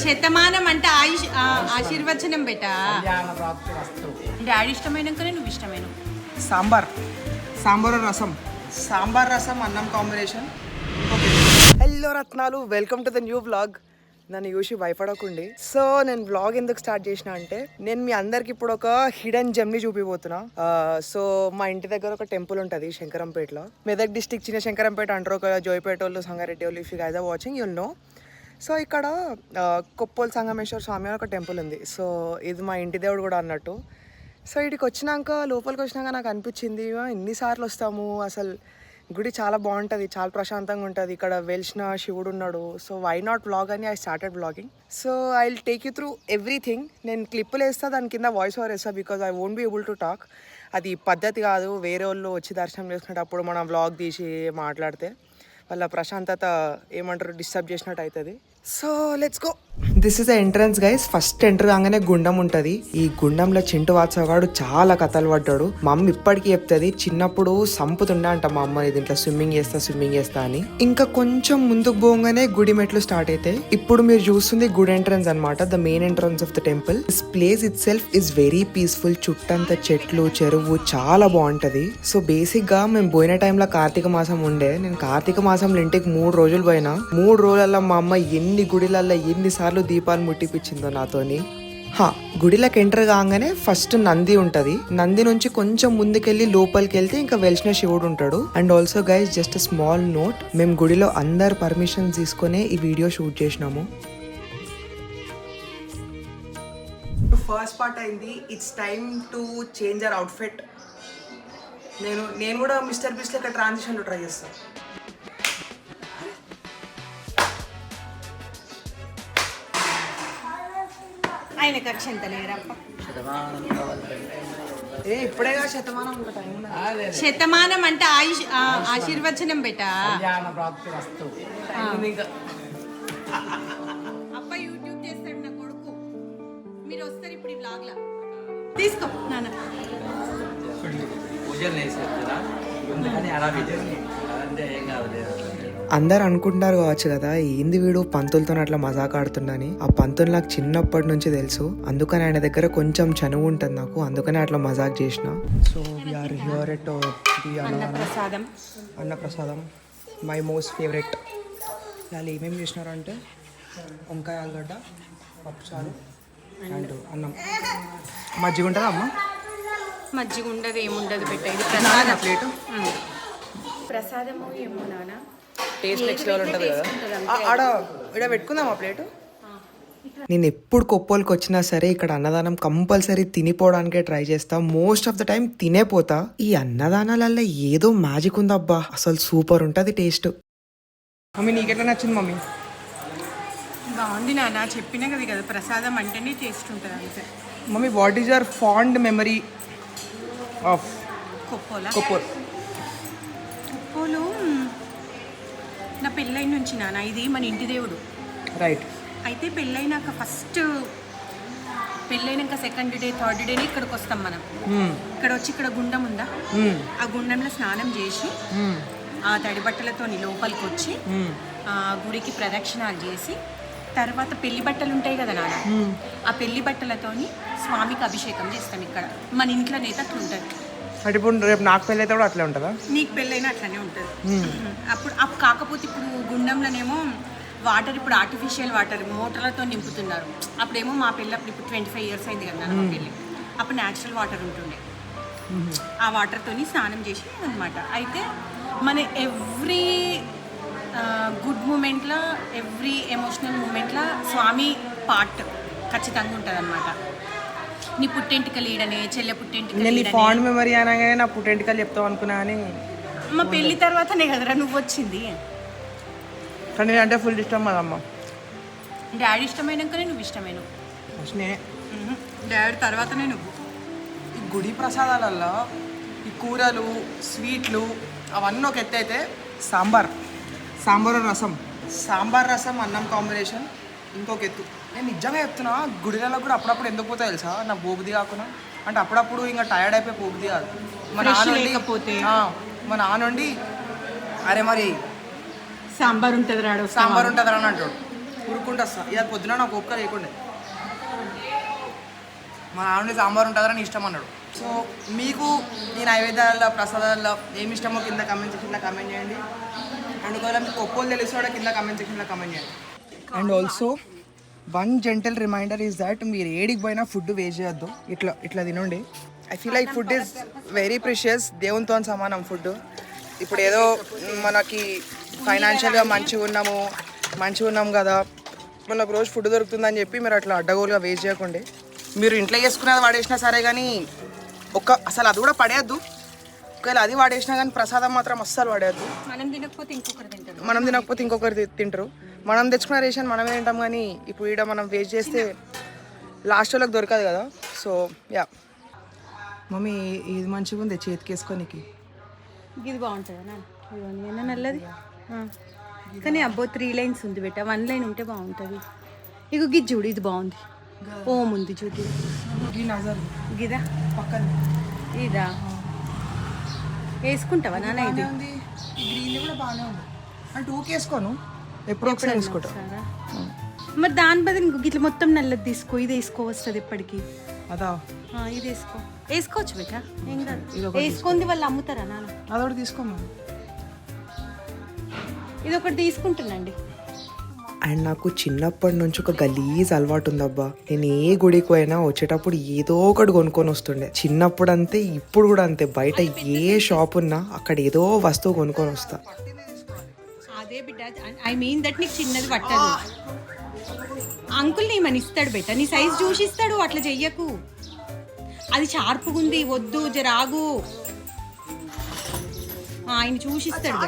శతమానం అంటే ఆయుష్ ఆశీర్వచనం బెట. డాడీ ఇష్టమైనాకనే నువ్వు ఇష్టమైన సాంబార్ రసం అన్నం కాంబినేషన్. హలో రత్నాలు, welcome to the new vlog. నన్ను చూసి భయపడకుండి. సో నేను వ్లాగ్ ఎందుకు స్టార్ట్ చేసిన అంటే, నేను మీ అందరికి ఇప్పుడు ఒక హిడెన్ జెమ్ని చూపిపోతున్నా. సో మా ఇంటి దగ్గర ఒక టెంపుల్ ఉంటుంది శంకరంపేటలో. మెదక్ డిస్టిక్ చిన్న శంకరంపేట అంటారు, ఒక జోయిపేట వాళ్ళు, సంగారెడ్డి వాళ్ళు. If you guys are watching you'll know. So ఇక్కడ కొప్పోల్ సంగమేశ్వర స్వామి ఒక టెంపుల్ ఉంది. సో ఇది మా ఇంటి దేవుడు కూడా అన్నట్టు. సో ఇక్కడికి వచ్చినాక, లోపలికి వచ్చినాక నాకు అనిపించింది, ఎన్నిసార్లు వస్తాము, అసలు గుడి చాలా బాగుంటుంది, చాలా ప్రశాంతంగా ఉంటుంది. ఇక్కడ వెలిసిన శివుడు ఉన్నాడు. సో వై నాట్ వ్లాగ్ అని I started vlogging. So I will take you through everything. నేను క్లిప్పులు వేస్తా, దాని కింద వాయిస్ ఓవర్ వేస్తా, because I won't be able to talk. అది పద్ధతి కాదు. వేరే వాళ్ళు వచ్చి దర్శనం చేసుకునేటప్పుడు మనం వ్లాగ్ తీసి మాట్లాడితే వాళ్ళ ప్రశాంతత ఏమంటారు, డిస్టర్బ్ చేసినట్టు అవుతుంది. So let's go. This is the entrance guys. First enter కాగానే గుండం ఉంటుంది. ఈ గుండంలో చింటు వాత్సగాడు చాలా కథలు పడ్డాడు. మా అమ్మ ఇప్పటికీ చెప్తుంది, చిన్నప్పుడు సంపుతుండే అంట మా అమ్మని, దీంట్లో స్విమ్మింగ్ చేస్తా అని. ఇంకా కొంచెం ముందుకు పోగానే గుడి మెట్లు స్టార్ట్ అవుతాయి. ఇప్పుడు మీరు చూస్తుంది గుడి ఎంట్రన్స్ అనమాట, the main entrance of the temple. This place itself is very peaceful. చుట్టంతా చెట్లు, చెరువు చాలా బాగుంటది. సో బేసిక్ గా మేము పోయిన టైంలో కార్తీక మాసం ఉండే. నేను కార్తీక మాసంలో ఇంటికి 3 రోజులు పోయినా. 3 రోజులలో మా అమ్మ ఎన్ని గుడిలల్లో ఎన్నిసార్లు దీపాలు ముట్టిపించిందో నాతోని. గుడిలోకి ఎంటర్ కాగానే ఫస్ట్ నంది ఉంటది. నంది నుంచి కొంచెం ముందుకెళ్ళి లోపలికి వెళ్తే ఇంకా వెలిసిన శివుడు ఉంటాడు. And also guys, just small note, మేము గుడిలో అందరు పర్మిషన్ తీసుకునే ఈ వీడియో షూట్ చేసినాము. ఫస్ట్ పార్ట్ అయింది. It's time to change our outfit. నేను కూడా మిస్టర్ బీస్ట్ లెక్క ట్రాన్సిషన్లో ట్రై చేస్తాను. ఆయన ఖర్చు ఎంత లేరప్ప. ఇప్పుడేగా శతమానం శతమానం అంటే ఆయుష్ ఆశీర్వచనం బెట. అప్ప యూట్యూబ్ చేస్తాడు నా కొడుకు. మీరు వస్తారు ఇప్పుడు ఈ వ్లాగ్ లా. తీసుకో నాన్న. అందరు అనుకుంటారు కావచ్చు కదా, ఏంది వీడు పంతులతో అట్లా మజాక్ ఆడుతుండని. ఆ పంతులు నాకు చిన్నప్పటి నుంచి తెలుసు, అందుకని ఆయన దగ్గర కొంచెం చనువు ఉంటుంది నాకు, అందుకని అట్లా మజాక్ చేసిన. So we're here at the Annaprasadam, my most favourite. వాళ్ళు ఏమేమి చేసినారంటే వంకాయ ఆలుగడ్డ, పప్పుచారు అండ్ అన్నం. మజ్జిగ ఉంటుందా అమ్మ? మజ్జిగ ఉండదు, ఏముండదు బెట్ట. ఇది ప్రసాదం ప్లేటు. ప్రసాదము ఏమో నాన్న, టేస్ట్ నెక్స్ట్ లెవెల్ ఉంటుంది కదా. ఇక్కడ పెట్టుకుందాం ఆ ప్లేటు. నేను ఎప్పుడు కొప్పోలకి వచ్చినా సరే ఇక్కడ అన్నదానం కంపల్సరీ తినిపోవడానికే ట్రై చేస్తా. మోస్ట్ ఆఫ్ ద టైం తినేపోతా. ఈ అన్నదానాలలో ఏదో మ్యాజిక్ ఉందబ్బా, అసలు సూపర్ ఉంటుంది టేస్ట్. మమ్మీ నీకెట్లా నచ్చింది మమ్మీ? బాగుంది నాన్న, చెప్పినా కదా ప్రసాదం అంటేనే టేస్ట్ ఉంటుంది అంతే. Mummy, what is your fond memory of Koppola? Koppol నా పెళ్ళైన నుంచి నాన్న, ఇది మన ఇంటి దేవుడు. రైట్. అయితే పెళ్ళైనాక ఫస్ట్ పెళ్ళైనాక సెకండ్ డే, థర్డ్ డేనే ఇక్కడికి వస్తాం మనం. ఇక్కడ వచ్చి ఇక్కడ గుండం ఉందా, ఆ గుండంలో స్నానం చేసి ఆ తడి బట్టలతో లోపలికి వచ్చి గుడికి ప్రదక్షిణాలు చేసి, తర్వాత పెళ్లి బట్టలు ఉంటాయి కదా నాన్న, ఆ పెళ్లి బట్టలతోని స్వామికి అభిషేకం చేస్తాం ఇక్కడ మన ఇంట్లోనైతే అట్లా ఉంటుంది. అంటే ఇప్పుడు రేపు నాకు పెళ్ళి అయితే కూడా అట్లే ఉంటుందా? నీకు పెళ్ళైనా అట్లనే ఉంటుంది. అప్పుడు కాకపోతే ఇప్పుడు గుండంలోనేమో వాటర్, ఇప్పుడు ఆర్టిఫిషియల్ వాటర్ మోటార్లతో నింపుతున్నారు. అప్పుడేమో మా పెళ్ళి అప్పుడు ఇప్పుడు 25 years అయింది కదా మా పెళ్ళి, అప్పుడు న్యాచురల్ వాటర్ ఉంటుండే. ఆ వాటర్తోని స్నానం చేసి అనమాట. అయితే మన ఎవ్రీ గుడ్ మూమెంట్లో, ఎవ్రీ ఎమోషనల్ మూమెంట్లో స్వామి పార్ట్ ఖచ్చితంగా ఉంటుంది అనమాట. నీ పుట్టెంటికలు ఈడనే, చెల్లె పుట్టెంటికలు. నేను ఈ ఫాండ్ మెమరీ అనగానే నా పుట్టెంటికలు చెప్తావు అనుకున్నా అని. మా పెళ్ళి తర్వాతనే కదరా నువ్వు వచ్చింది. కానీ అంటే ఫుల్ ఇష్టం కదమ్మా. డాడీ ఇష్టమైనాకనే నువ్వు ఇష్టమైన. డాడీ తర్వాతనే నువ్వు. ఈ గుడి ప్రసాదాలలో ఈ కూరలు, స్వీట్లు అవన్నీ ఒక ఎత్తు అయితే, సాంబార్ రసం అన్నం కాంబినేషన్ ఇంకొక ఎత్తు. నేను నిజంగా చెప్తున్నా, గుడిలలో కూడా అప్పుడప్పుడు ఎందుకు పోతా తెలుసా, నాకు పోబుద్ది కాకుండా. అంటే అప్పుడప్పుడు ఇంకా టైర్డ్ అయిపోయి పోబుద్ది కాదు. మా నాన్నుండి అరే మరి సాంబార్ ఉంటుంది రా అని అంటాడు. ఉరుక్కుంటూ వస్తా ఇక పొద్దున నాకు ఒక్క లేకుండే మా ఆవిడ సాంబార్ ఉంటుందని ఇష్టం అన్నాడు. సో మీకు ఈ నైవేద్యాలలో ప్రసాదాల్లో ఏమి ఇష్టమో కింద కమెంట్ సెక్షన్లో కమెంట్ చేయండి. అండ్ ఒకవేళ మీకు కొప్పలు తెలుసు కింద కమెంట్ సెక్షన్లో కమెంట్ చేయండి. And also one gentle reminder is that మీరు ఏడికి పోయినా ఫుడ్ వేస్ట్ చేయొద్దు. ఇట్లా తినండి. I feel like food is very precious. దేవునితో సమానం ఫుడ్. ఇప్పుడు ఏదో మనకి ఫైనాన్షియల్గా మంచిగా ఉన్నాం కదా మనకు రోజు ఫుడ్ దొరుకుతుందని చెప్పి మీరు అట్లా అడ్డగోలుగా వేస్ట్ చేయకండి. మీరు ఇంట్లో చేసుకునేది వాడేసినా సరే కానీ అసలు అది కూడా పడేయద్దు. ఒకవేళ అది వాడేసినా కానీ ప్రసాదం మాత్రం అస్సలు పడేయద్దు. మనం తినకపోతే ఇంకొకరు తింటారు. మనం తెచ్చుకున్న రేషన్ మనమే తింటాం కానీ ఇప్పుడు ఈడ మనం వేస్ట్ చేస్తే లాస్ట్ వాళ్ళకి దొరకదు కదా. సో యా మమ్మీ ఇది మంచిగా ఉంది చేతికి వేసుకోనికి. ఇది బాగుంటుందా నల్లది కానీ అబ్బో 3 లైన్స్ ఉంది బెట్ట 1 లైన్ ఉంటే బాగుంటుంది. ఇక గిది చూడు ఇది బాగుంది. ఓం ఉంది చూడు గిదా పక్కన ఇదా వేసుకుంటావా నాన్న? ఇది గ్రీన్ కూడా బాగానే ఉంది. అంటే 2 వేసుకోను ఎప్పుడు ఒకసారి వేసుకుంటా. మరి దాని బదులు ఇంకొక ఇట్లా మొత్తం నల్లది తీసుకో. ఇది వేసుకోవస్తుంది ఎప్పటికీ. అదా ఇది వేసుకోవచ్చు బెట్ట ఏం కాదు. వేసుకుంది వాళ్ళు అమ్ముతారా నాన్న? అదొకటి తీసుకోమా. ఇది ఒకటి తీసుకుంటున్నాండి. అండ్ నాకు చిన్నప్పటి నుంచి ఒక గలీజ్ అలవాటు ఉందబ్బా. నేను ఏ గుడికి పోయినా వచ్చేటప్పుడు ఏదో ఒకటి కొనుక్కొని వస్తుండే. చిన్నప్పుడు అంతే, ఇప్పుడు కూడా అంతే. బయట ఏ షాప్ ఉన్నా అక్కడ ఏదో వస్తువు కొనుక్కొని వస్తా. అదే బిడ్డ ఐ మీన్ దట్ నీకు చిన్నది పట్టదు. అంకుల్ నీ మన ఇస్తాడు బెట్ట, నీ సైజ్ చూసి ఇస్తాడు. అట్లా చెయ్యకు. అది షార్ప్గా ఉంది వద్దు జరాగు. ఆయన చూసిస్తాడు.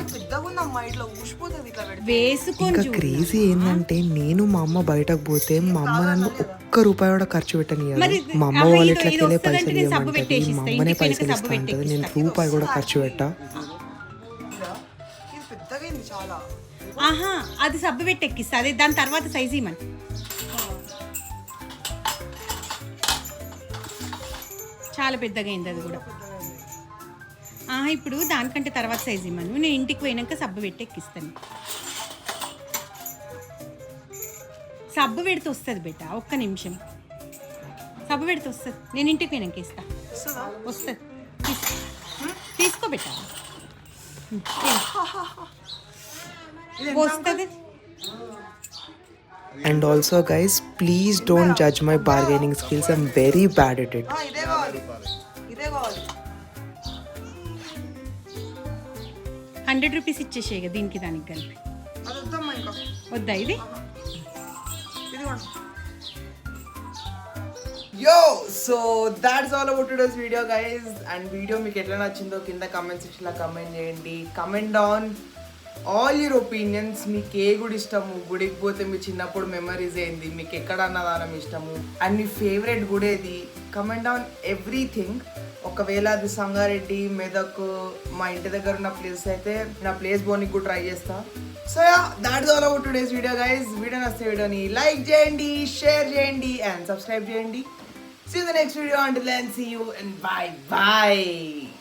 వేసుకొని క్రేజీ ఏంటంటే నేను మా అమ్మ బయటకు పోతే మా అమ్మ నన్ను ₹1 కూడా ఖర్చు పెట్టనియదు. మా అమ్మ వాలెట్లకి వెళ్ళే పైసలు ఇవ్వమంటది, మా అమ్మనే పైసలు ఇస్తా అంటది. నేను ₹1 కూడా ఖర్చు పెట్టా. ఆహా అది సబ్బు పెట్టి ఎక్కిస్తా. అదే దాని తర్వాత సైజ్ ఇమ్మని. చాలా పెద్దగా అయింది అది కూడా. ఇప్పుడు దానికంటే తర్వాత సైజ్ ఇమ్మను. నేను ఇంటికి పోయినాక సబ్బు పెట్టి ఎక్కిస్తాను. సబ్బు పెడితే వస్తుంది బెట్ట. ఒక్క నిమిషం సబ్బు పెడితే వస్తుంది. నేను ఇంటికి పోయినాక ఇస్తా. వస్తుంది తీసుకో బెట్ట. వస్తుంది. And also guys, please don't judge my bargaining skills. I'm very bad at it. ₹100 ఇచ్చేసేయ దీనికి దానికి కలిపి. వద్దా ఇది? Yo, so that's all about today's video guys. And video మీకు ఎట్లా నచ్చిందో కింద కామెంట్ సెక్షన్లో కమెంట్ చేయండి. Comment down all your opinions. మీకు ఏ గుడి ఇష్టము, గుడికి పోతే మీ చిన్నప్పుడు మెమరీస్ ఏంది, మీకు ఎక్కడ అన్నదానం ఇష్టము, అండ్ మీ ఫేవరెట్ గుడి ఏది, కమెంట్ డౌన్ ఎవ్రీథింగ్. ఒకవేళ అది సంగారెడ్డి, మెదక్, మా ఇంటి దగ్గర ఉన్న ప్లేస్ అయితే నా ప్లేస్ బోనికి కూడా ట్రై చేస్తా. So yeah that's all about today's video guys. Video నచ్చితే వీడియోని లైక్ చేయండి, షేర్ చేయండి అండ్ సబ్స్క్రైబ్ చేయండి. See you in the next video. Until then, see you and bye bye.